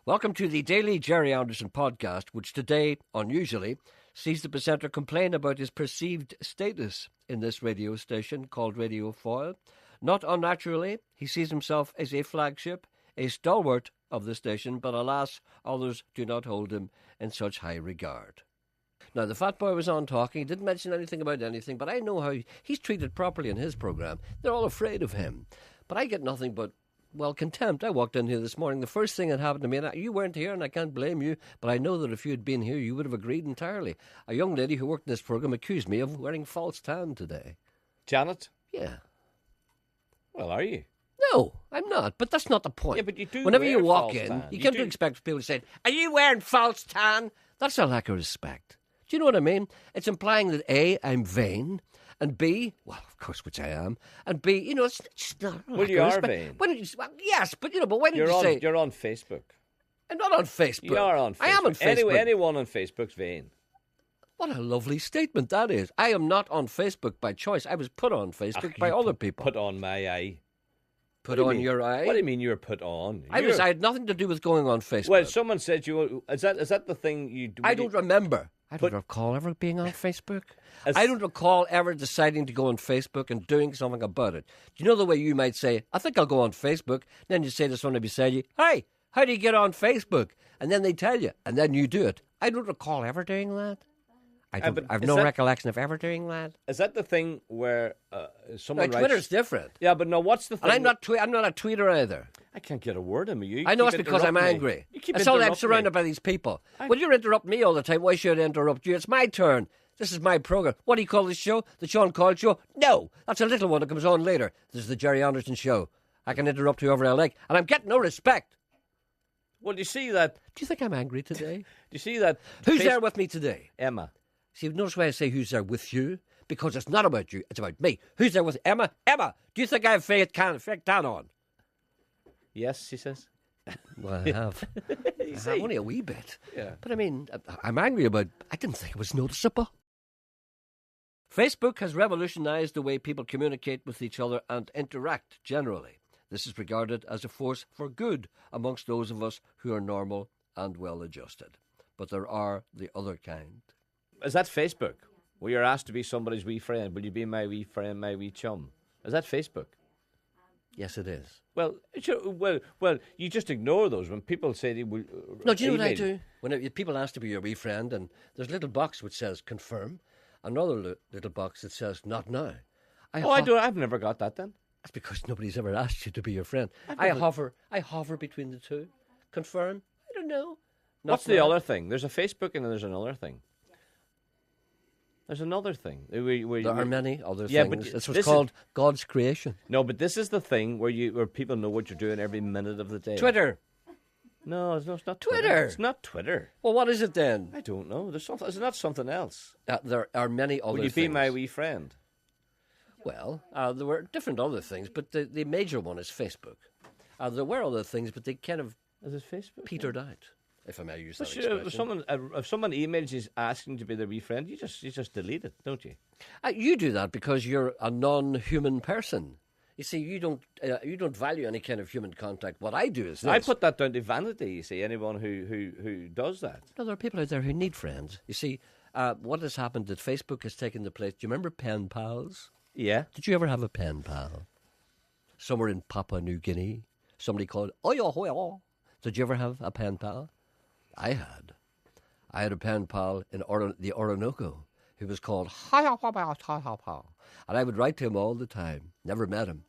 Welcome to the Daily Jerry Anderson podcast, which today, unusually, sees the presenter complain about his perceived status in this radio station called Radio Foyle. Not unnaturally, he sees himself as a flagship, a stalwart of the station, but alas, others do not hold him in such high regard. Now, the fat boy was on talking. He didn't mention anything about anything, but I know how he's treated properly in his programme. They're all afraid of him. But I get nothing but, well, contempt. I walked in here this morning. The first thing that happened to me, and you weren't here, and I can't blame you, but I know that if you had been here, you would have agreed entirely. A young lady who worked in this programme accused me of wearing false tan today. Janet? Yeah. Well, are you? No, I'm not, but that's not the point. Yeah, but you do. Whenever you walk false in, tan. you can't expect people to say, "Are you wearing false tan?" That's a lack of respect. Do you know what I mean? It's implying that A, I'm vain, and B, well, of course, which I am, and B, it's just not a lack Well, you of are respect. vain. Why don't you, well, yes, but why don't you say... You're on Facebook. I'm not on Facebook. You are on Facebook. I am on Facebook. Anyone on Facebook's vain. What a lovely statement that is. I am not on Facebook by choice. I was put on Facebook by other people. Put on my eye. Put on your eye? What do you mean you were put on? I had nothing to do with going on Facebook. Well, someone said you... Is that the thing you do? I don't remember. I don't recall ever being on Facebook. I don't recall ever deciding to go on Facebook and doing something about it. Do you know the way you might say, I think I'll go on Facebook, then you say to someone beside you, hey, how do you get on Facebook? And then they tell you, and then you do it. I don't recall ever doing that. I've no recollection of ever doing that. Is that the thing where someone writes... Twitter's different. Yeah, but no, what's the thing... And I'm not a tweeter either. I can't get a word in me. I know it's because I'm angry. It's all I'm surrounded by these people. Well, you interrupt me all the time. Why should I interrupt you? It's my turn. This is my programme. What do you call this show? The Sean Call Show? No, that's a little one that comes on later. This is the Jerry Anderson Show. I can interrupt whoever I like, and I'm getting no respect. Well, do you see that... Do you think I'm angry today? Do you see that... Who's there with me today? Emma. See, notice why I say who's there with you? Because it's not about you, it's about me. Who's there with Emma? Emma, do you think I have fake tan on? Yes, she says. Well, I have. I have only a wee bit. Yeah. But I mean, I'm angry about... I didn't think it was noticeable. Facebook has revolutionised the way people communicate with each other and interact generally. This is regarded as a force for good amongst those of us who are normal and well-adjusted. But there are the other kind. Is that Facebook? Where you're asked to be somebody's wee friend. Will you be my wee friend, my wee chum? Is that Facebook? Yes, it is. Well, you just ignore those when people say they will. No, do you know what I do? When people ask to be your wee friend, and there's a little box which says confirm, another little box that says not now. I've never got that then. That's because nobody's ever asked you to be your friend. I hover between the two. Confirm? I don't know. What's the other thing? There's a Facebook and then there's another thing. There's another thing. There are many other things. It's what's called God's creation. No, but this is the thing where people know what you're doing every minute of the day. Twitter. No, it's not Twitter. It's not Twitter. Well, what is it then? I don't know. There's something. It's not something else. There are many other things. Would you be my wee friend? Well, there were different other things, but the major one is Facebook. There were other things, but they kind of petered out. If I may use that expression. If someone emails you asking to be their wee friend, you just delete it, don't you? You do that because you're a non-human person. You see, you don't value any kind of human contact. What I do is this. I put that down to vanity. You see, anyone who does that. No, there are people out there who need friends. You see, what has happened that Facebook has taken the place. Do you remember pen pals? Yeah. Did you ever have a pen pal? Somewhere in Papua New Guinea, somebody called Oyo Hoyo. Did you ever have a pen pal? I had a pen pal in the Orinoco who was called Ha-ha-ha-ha-ha-ha. And I would write to him all the time. Never met him.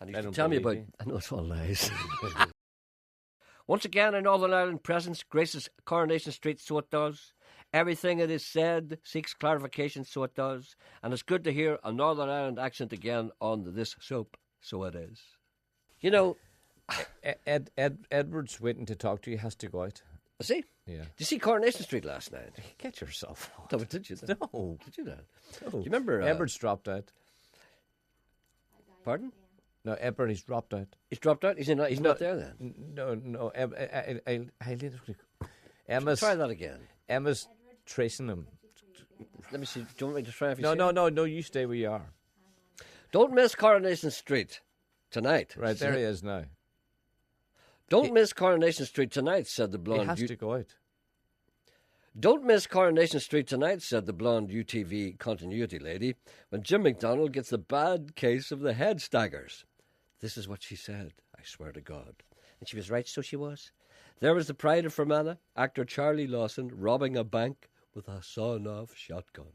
And he used to tell me about... I know it's all lies. Once again, a Northern Ireland presence graces Coronation Street, so it does. Everything it is said seeks clarification, so it does. And it's good to hear a Northern Ireland accent again on this soap, so it is. You know... Edward's waiting to talk to you. Has to go out. Is he? Yeah. Did you see Coronation Street last night? Get yourself out. No, did you? No. Did you that? No. Do you remember? Edward's dropped out. Pardon? No, Edward, he's dropped out. He's dropped out? He's not there then? No. Emma's... Try that again. Emma's tracing him. Let me see. Do you want me to try? No, you stay where you are. Don't miss Coronation Street tonight. Right, there he is now. Don't miss Coronation Street tonight, said the He blonde. has to go out. Don't miss Coronation Street tonight, said the blonde UTV continuity lady, when Jim McDonald gets the bad case of the head staggers. This is what she said, I swear to God. And she was right, so she was. There was the pride of Fermanagh, actor Charlie Lawson, robbing a bank with a sawn-off shotgun.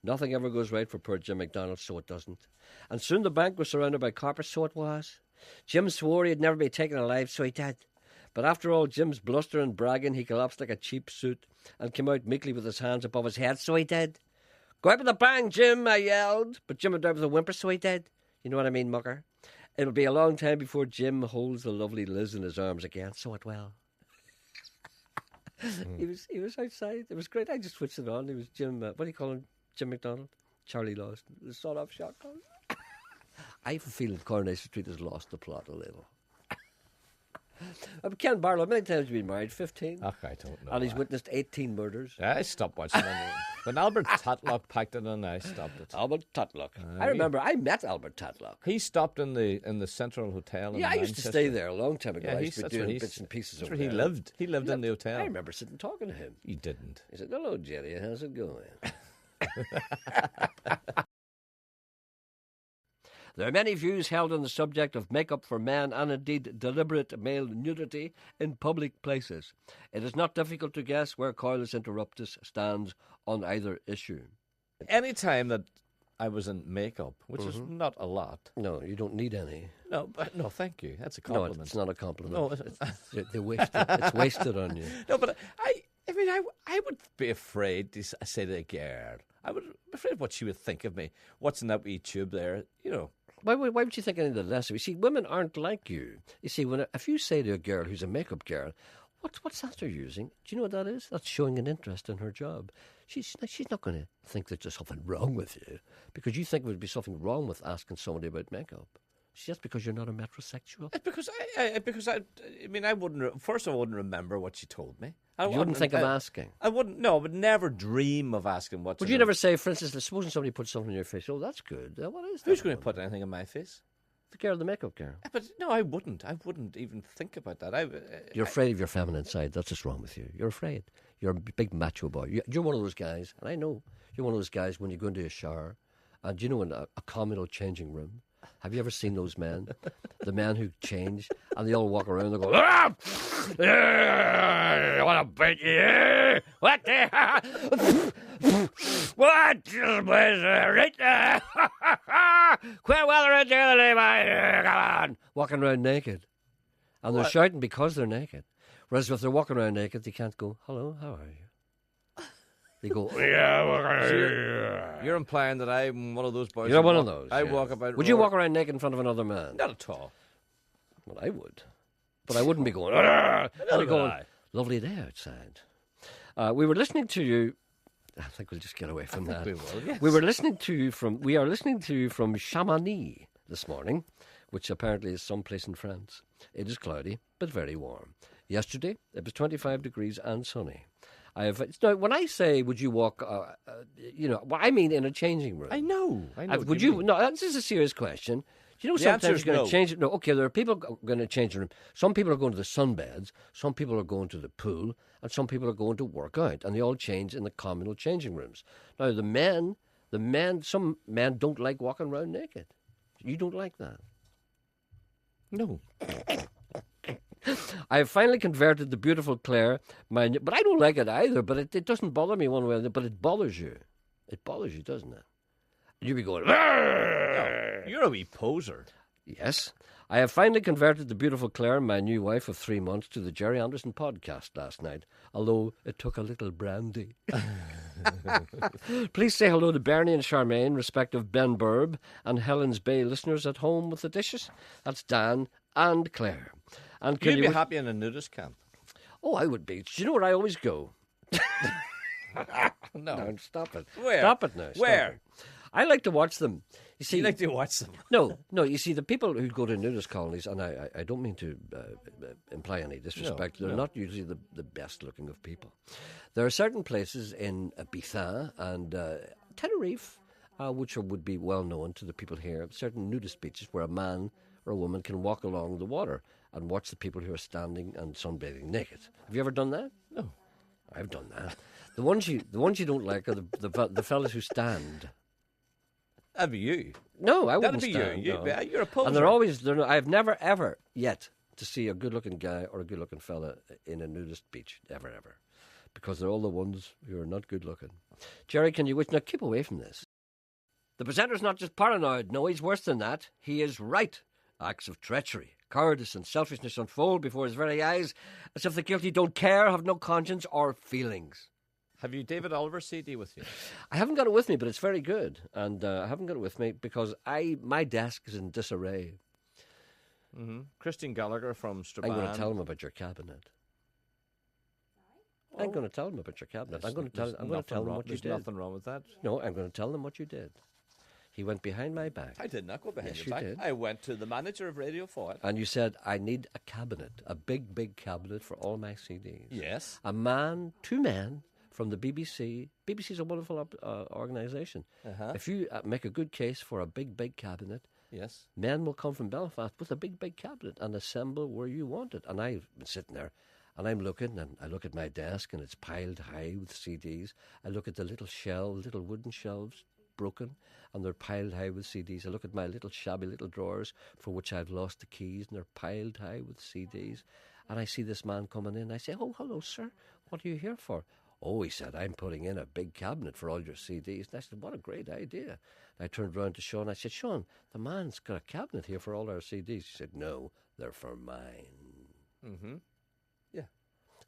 Nothing ever goes right for poor Jim McDonald, so it doesn't. And soon the bank was surrounded by coppers, so it was. Jim swore he'd never be taken alive, so he did. But after all Jim's bluster and bragging, he collapsed like a cheap suit and came out meekly with his hands above his head, so he did. Go out with a bang, Jim, I yelled. But Jim went out with a whimper, so he did. You know what I mean, mucker? It'll be a long time before Jim holds the lovely Liz in his arms again, so it will. He was outside. It was great. I just switched it on. It was Jim, what do you call him? Jim McDonald? Charlie Lawson. The sawed-off shotgun. I have a feeling Coronation Street has lost the plot a little. Ken Barlow, how many times have you been married? 15? Ach, I don't know. And he's witnessed 18 murders. Yeah, I stopped watching them. When Albert Tatlock packed it in, I stopped it. Albert Tatlock. I remember I met Albert Tatlock. He stopped in the Central Hotel in Yeah, I used to Manchester. stay there a long time ago. Yeah, I used to be doing bits and pieces That's over where he there. lived. He lived in the hotel. I remember sitting talking to him. You didn't. He said, hello, Jerry, how's it going? There are many views held on the subject of makeup for men and indeed deliberate male nudity in public places. It is not difficult to guess where Coilus Interruptus stands on either issue. Any time that I was in makeup, which is not a lot. No, you don't need any. No, thank you. That's a No, compliment. it's not a compliment. No, It's wasted on you. No, but I mean, I would be afraid to say to a girl. I would be afraid of what she would think of me. What's in that wee tube there? You know. Why would you think any of the less of you? See, women aren't like you. You see, if you say to a girl who's a makeup girl, what's that they're using? Do you know what that is? That's showing an interest in her job. She's not going to think that there's something wrong with you because you think there would be something wrong with asking somebody about makeup. It's just because you're not a metrosexual. It's because I mean, I wouldn't. First, I wouldn't remember what she told me. You wouldn't think of asking. I wouldn't. No, I would never dream of asking what. Would you never say, for instance, supposing somebody put something in your face? Oh, that's good. What is that? Who's going to put anything in my face? The girl, the makeup girl. But no, I wouldn't. I wouldn't even think about that. You're afraid of your feminine side. That's what's wrong with you. You're afraid. You're a big macho boy. You're one of those guys, and I know you're one of those guys when you go into a shower, and you know in a communal changing room. Have you ever seen those men? The men who change and they all walk around and go, ah! I want to beat you! What the? What? Right there! Quit weather out there, come on! Walking around naked. And they're shouting because they're naked. Whereas if they're walking around naked, they can't go, hello, how are you? They go, yeah. You're implying that I'm one of those boys. You're one of those. I yeah. walk about. Would you walk around naked in front of another man? Not at all. Well, I would. But I wouldn't be going, I'd be going, lovely day outside. We were listening to you. I think we'll just get away from that. We will, yes. We are listening to you from Chamonix this morning, which apparently is someplace in France. It is cloudy, but very warm. Yesterday, it was 25 degrees and sunny. Now, when I say, would you walk, I mean in a changing room. I know. Would you? No, this is a serious question. Do you know sometimes you're going to change it? No, okay, there are people going to change the room. Some people are going to the sunbeds, some people are going to the pool, and some people are going to work out, and they all change in the communal changing rooms. Now, some men don't like walking around naked. You don't like that? No. I have finally converted the beautiful Claire, but I don't like it either, but it doesn't bother me one way or the other, but it bothers you. It bothers you, doesn't it? And you'll be going, No, you're a wee poser. Yes. I have finally converted the beautiful Claire, my new wife of 3 months, to the Jerry Anderson podcast last night, although it took a little brandy. Please say hello to Bernie and Charmaine, respective Ben Burb and Helen's Bay listeners at home with the dishes. That's Dan and Claire. And You'd be happy in a nudist camp. Oh, I would be. Do you know where I always go? No, stop it. Where? Stop it now. Where? It. I like to watch them. You see, you like to watch them? No. You see, the people who go to nudist colonies, and I don't mean to imply any disrespect. They're not usually the best looking of people. There are certain places in Ibiza and Tenerife, which would be well known to the people here. Certain nudist beaches where a man or a woman can walk along the water and watch the people who are standing and sunbathing naked. Have you ever done that? No. I've done that. The ones you don't like are the fellas who stand. That'd be you. No, I wouldn't That'd be stand. you. No. You're a poser. And I've never ever yet to see a good-looking guy or a good-looking fella in a nudist beach. Ever. Because they're all the ones who are not good-looking. Jerry, can you wish? Now, keep away from this. The presenter's not just paranoid. No, he's worse than that. He is right. Acts of treachery, cowardice and selfishness unfold before his very eyes as if the guilty don't care, have no conscience or feelings. Have you David Oliver's CD with you? I haven't got it with me, but it's very good. And I haven't got it with me because my desk is in disarray. Mm-hmm. Christine Gallagher from Strabane. I'm going to tell him about your cabinet. I'm going to tell them about your cabinet. I'm going to tell them what you did. There's nothing wrong with that. No, I'm going to tell them what you did. He went behind my back. I did not go behind Yes, your back. you did. I went to the manager of Radio 4. And you said, I need a cabinet, a big, big cabinet for all my CDs. Yes. Two men from the BBC. BBC's a wonderful organisation. Uh-huh. If you make a good case for a big, big cabinet, yes, men will come from Belfast with a big, big cabinet and assemble where you want it. And I've been sitting there. And I'm looking, and I look at my desk, and it's piled high with CDs. I look at the little wooden shelves, broken, and they're piled high with CDs. I look at my little shabby little drawers for which I've lost the keys, and they're piled high with CDs. And I see this man coming in. I say, "Oh, hello, sir. What are you here for?" "Oh," he said, "I'm putting in a big cabinet for all your CDs." And I said, "What a great idea." And I turned round to Sean. I said, "Sean, the man's got a cabinet here for all our CDs." He said, "No, they're for mine." Mm-hmm. Yeah.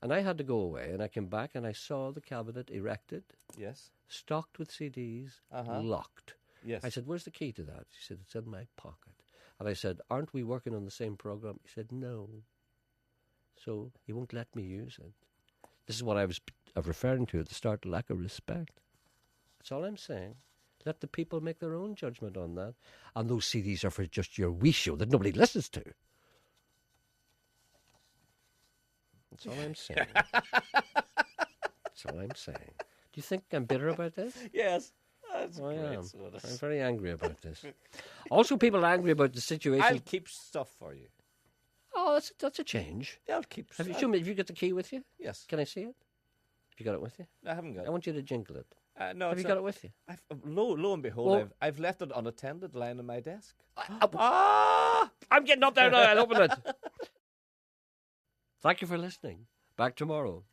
And I had to go away, and I came back, and I saw the cabinet erected, Yes. stocked with CDs, locked. Yes. I said, "Where's the key to that?" He said, "It's in my pocket." And I said, "Aren't we working on the same program?" He said, "No." So he won't let me use it. This is what I was referring to at the start, lack of respect. That's all I'm saying. Let the people make their own judgment on that. And those CDs are for just your wee show that nobody listens to. That's all I'm saying. That's all I'm saying. Do you think I'm bitter about this? Yes. That's I great. am. So it is. I'm very angry about this. Also, people are angry about the situation. I'll keep stuff for you. Oh, that's a change. Yeah, I'll keep Have stuff. you got the key with you? Yes. Can I see it? Have you got it with you? I haven't got I it. want you to jingle it. No, Have you got it with you? Lo and behold, Well- I've left it unattended lying on my desk. I'm getting up there now. I'll open it. Thank you for listening. Back tomorrow.